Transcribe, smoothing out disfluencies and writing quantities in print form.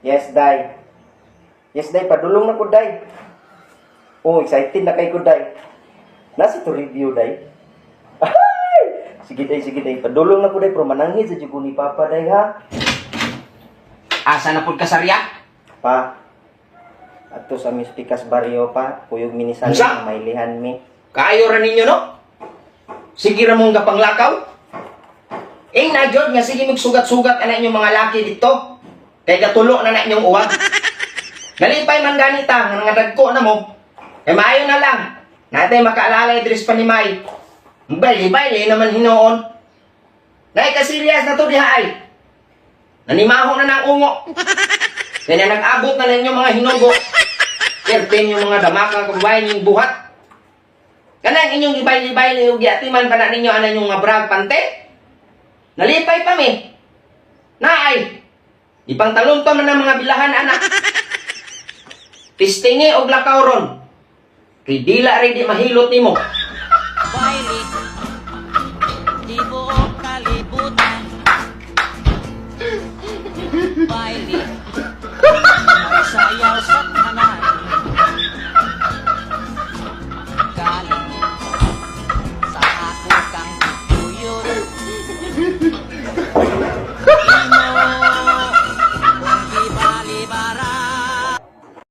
Yes, day. Yes, day. Padulong na ko, day. Oh, excited na kay ko, day. Nasa to review, day. Ay! Sige, day. Padulong na ko, day. Pero mananghi sa jugo ni Papa, day, ha? Asa na pud kasarya? Pa, ato sa Mispikas Barrio, pa. Kuyog minisan Unsa? may lihan mi. Kaayo ra ninyo, no? Sige ra mong gapanglakaw. Na jud nga sige magsugat-sugat ana inyong mga laki dito. Kay gatulo na inyong uwag. Nalipay man ganita nga dagko na mo. Maayo na lang. Natay makaalalay dres pa ni May. Baili naman hinoon. Nay kasilias na to diha ay. Nanimaho na ng ungo. Kaya nag-abot na inyong mga hinugo. Kerten yung mga damaka kabayan yung buhat. Kanang inyong ibay-ibay yung giatiman pa na ninyo ana yung nga brag pante. Nalipay pa mi. Naay. Ipangtalon to man ng mga bilahan anak. Pistingi og lakaw ron. Kay dila rin di mahilot nimo. Baile, di buong kalibutan. Baile,